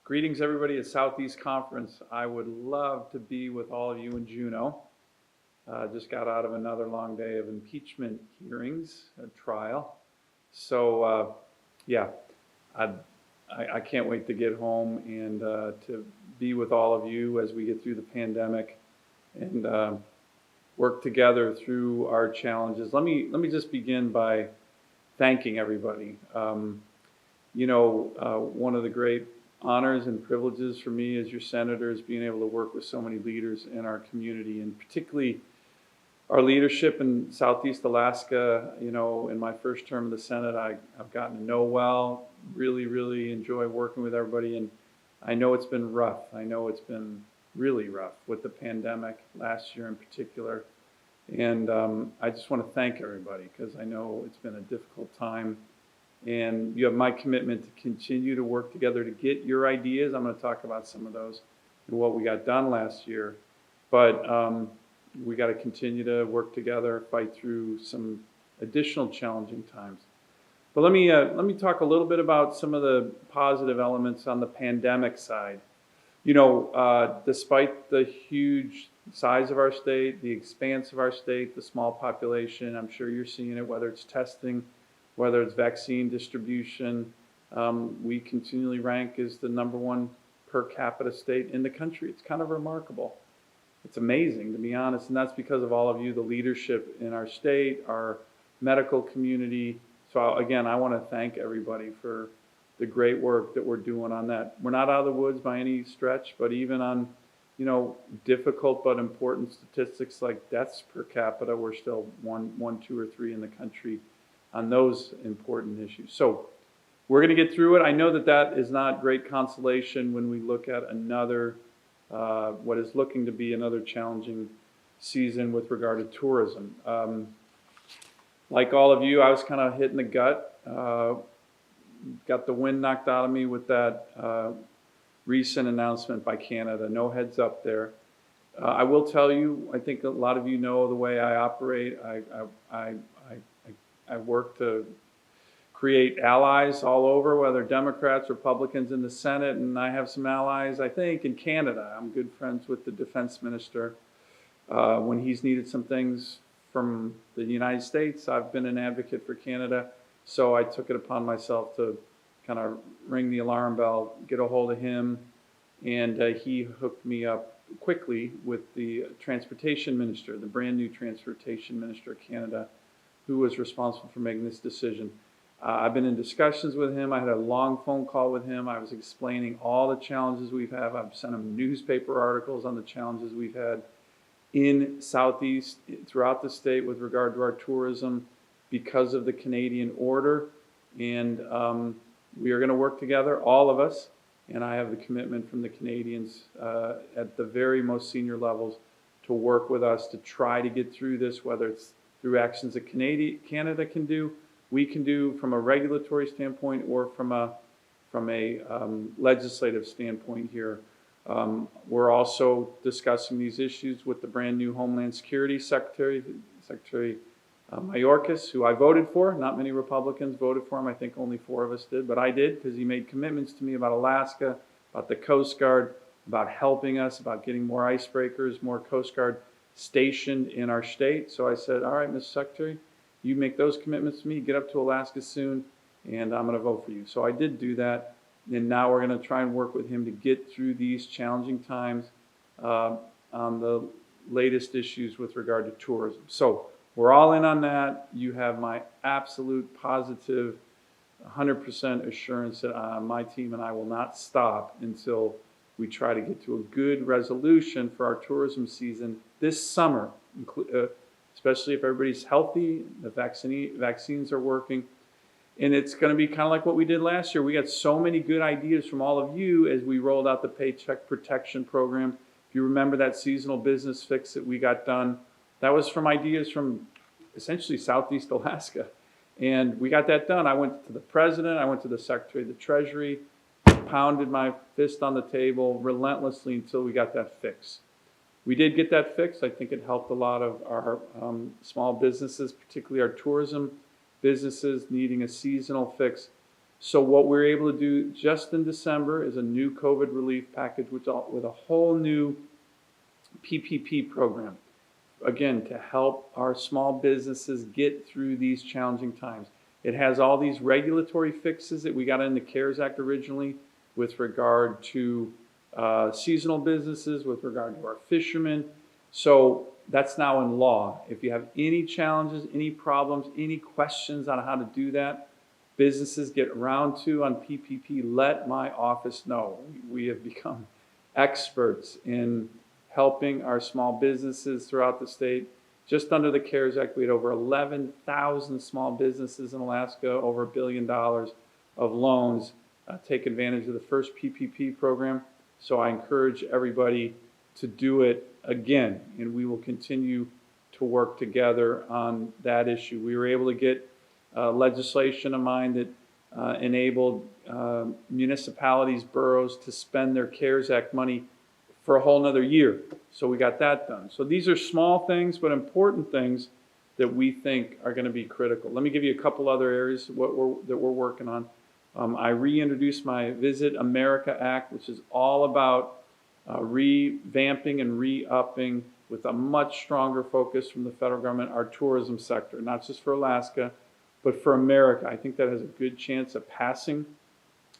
Greetings, everybody at Southeast Conference. I would love to be with all of you in Juneau. Just got out of another long day of impeachment hearings, a trial. So, yeah, I, I can't wait to get home and to be with all of you as we get through the pandemic and work together through our challenges. Let me just begin by thanking everybody. One of the great honors and privileges for me as your senator is being able to work with so many leaders in our community, and particularly our leadership in Southeast Alaska. In my first term of the Senate, I've gotten to know well, really enjoy working with everybody, and I know it's been rough. I know it's been really rough with the pandemic last year in particular, and I just want to thank everybody because I know it's been a difficult time. And you have my commitment to continue to work together to get your ideas. I'm going to talk about some of those and what we got done last year. But we got to continue to work together, fight through some additional challenging times. But let me talk a little bit about some of the positive elements on the pandemic side. Despite the huge size of our state, the expanse of our state, the small population, I'm sure you're seeing it, whether it's testing, whether it's vaccine distribution, we continually rank as the #1 per capita state in the country. It's kind of remarkable. It's amazing, to be honest, and that's because of all of you, the leadership in our state, our medical community. So again, I want to thank everybody for the great work that we're doing on that. We're not out of the woods by any stretch, but even on, difficult but important statistics like deaths per capita, we're still one, two, or three in the country on those important issues. So we're going to get through it. I know that is not great consolation when we look at another, what is looking to be another challenging season with regard to tourism. Like all of you, I was kind of hit in the gut. Got the wind knocked out of me with that recent announcement by Canada. No heads up there. I will tell you, I think a lot of you know the way I operate. I work to create allies all over, whether Democrats, Republicans in the Senate, and I have some allies, I think, in Canada. I'm good friends with the defense minister. When he's needed some things from the United States, I've been an advocate for Canada, so I took it upon myself to kind of ring the alarm bell, get a hold of him, and he hooked me up quickly with the transportation minister, the brand new transportation minister of Canada, who was responsible for making this decision. I've been in discussions with him. I had a long phone call with him. I was explaining all the challenges we've had. I've sent him newspaper articles on the challenges we've had in Southeast, throughout the state with regard to our tourism because of the Canadian order. And we are going to work together, all of us, and I have the commitment from the Canadians at the very most senior levels to work with us to try to get through this, whether it's through actions that Canada can do, we can do from a regulatory standpoint, or from a legislative standpoint here. We're also discussing these issues with the brand new Homeland Security Secretary Mayorkas, who I voted for. Not many Republicans voted for him. I think only 4 of us did, but I did because he made commitments to me about Alaska, about the Coast Guard, about helping us, about getting more icebreakers, more Coast Guard stationed in our state. So I said, all right, Mr. Secretary, you make those commitments to me, get up to Alaska soon, and I'm going to vote for you. So I did do that, and now we're going to try and work with him to get through these challenging times on the latest issues with regard to tourism. So we're all in on that. You have my absolute positive 100% assurance that my team and I will not stop until we try to get to a good resolution for our tourism season this summer, especially if everybody's healthy, the vaccines are working. And it's going to be kind of like what we did last year. We got so many good ideas from all of you as we rolled out the Paycheck Protection Program. If you remember that seasonal business fix that we got done, that was from ideas from essentially Southeast Alaska. And we got that done. I went to the president, I went to the Secretary of the Treasury, pounded my fist on the table relentlessly until we got that fixed. We did get that fixed. I think it helped a lot of our small businesses, particularly our tourism businesses needing a seasonal fix. So what we're able to do just in December is a new COVID relief package with a whole new PPP program. Again, to help our small businesses get through these challenging times. It has all these regulatory fixes that we got in the CARES Act originally with regard to seasonal businesses, with regard to our fishermen. So that's now in law. If you have any challenges, any problems, any questions on how to do that, businesses get around to on PPP, let my office know. We have become experts in helping our small businesses throughout the state. Just under the CARES Act, we had over 11,000 small businesses in Alaska, over $1 billion of loans take advantage of the first PPP program. So I encourage everybody to do it again, and we will continue to work together on that issue. We were able to get legislation of mine that enabled municipalities, boroughs to spend their CARES Act money for a whole nother year. So we got that done. So these are small things, but important things that we think are going to be critical. Let me give you a couple other areas that we're working on. I reintroduced my Visit America Act, which is all about revamping and re-upping with a much stronger focus from the federal government, our tourism sector, not just for Alaska, but for America. I think that has a good chance of passing.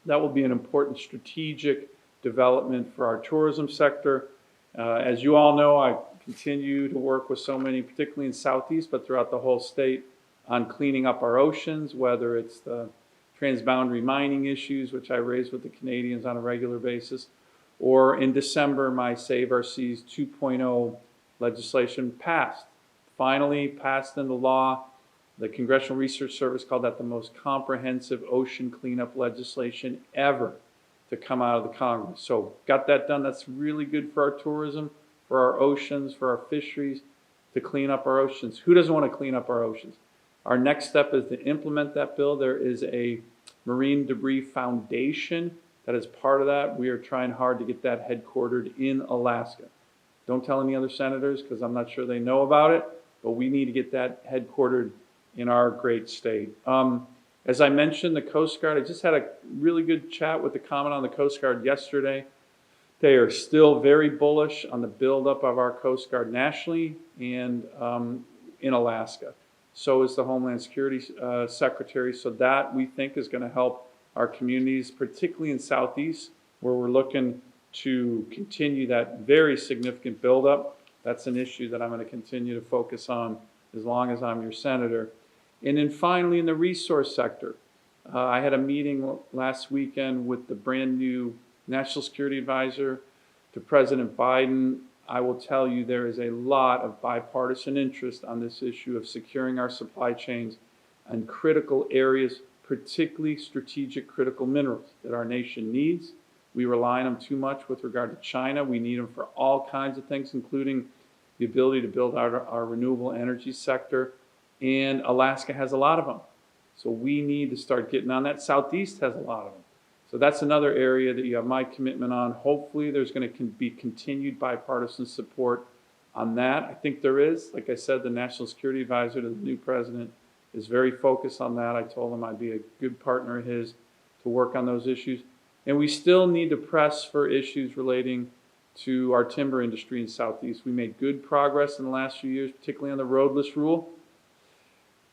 That will be an important strategic development for our tourism sector. As you all know, I continue to work with so many, particularly in Southeast, but throughout the whole state, on cleaning up our oceans, whether it's the transboundary mining issues, which I raise with the Canadians on a regular basis, or in December, my Save Our Seas 2.0 legislation passed. Finally passed into law. The Congressional Research Service called that the most comprehensive ocean cleanup legislation ever to come out of the Congress. So got that done. That's really good for our tourism, for our oceans, for our fisheries, to clean up our oceans. Who doesn't want to clean up our oceans? Our next step is to implement that bill. There is a Marine Debris Foundation that is part of that. We are trying hard to get that headquartered in Alaska. Don't tell any other senators because I'm not sure they know about it, but we need to get that headquartered in our great state. As I mentioned, the Coast Guard, I just had a really good chat with the Commandant on the Coast Guard yesterday. They are still very bullish on the buildup of our Coast Guard nationally and in Alaska. So is the Homeland Security Secretary. So that we think is going to help our communities, particularly in Southeast, where we're looking to continue that very significant buildup. That's an issue that I'm going to continue to focus on as long as I'm your senator. And then finally, in the resource sector, I had a meeting last weekend with the brand new National Security Advisor to President Biden. I will tell you there is a lot of bipartisan interest on this issue of securing our supply chains and critical areas, particularly strategic critical minerals that our nation needs. We rely on them too much with regard to China. We need them for all kinds of things, including the ability to build out our renewable energy sector. And Alaska has a lot of them. So we need to start getting on that. Southeast has a lot of them. So that's another area that you have my commitment on. Hopefully there's going to be continued bipartisan support on that. I think there is. Like I said, the National Security Advisor to the new president is very focused on that. I told him I'd be a good partner of his to work on those issues. And we still need to press for issues relating to our timber industry in Southeast. We made good progress in the last few years, particularly on the roadless rule.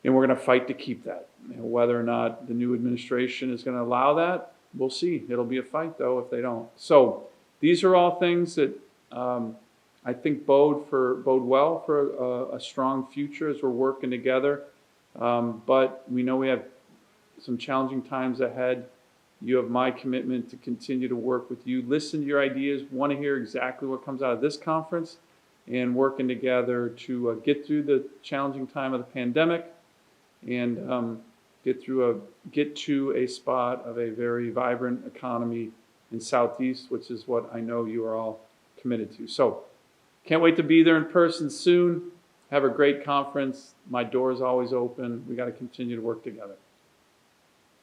And we're going to fight to keep that. Whether or not the new administration is going to allow that, we'll see. It'll be a fight, though, if they don't. So these are all things that I think bode well for a strong future as we're working together. But we know we have some challenging times ahead. You have my commitment to continue to work with you, listen to your ideas, want to hear exactly what comes out of this conference, and working together to get through the challenging time of the pandemic and get to a spot of a very vibrant economy in Southeast, which is what I know you are all committed to. So can't wait to be there in person soon. Have a great conference. My door is always open. We got to continue to work together.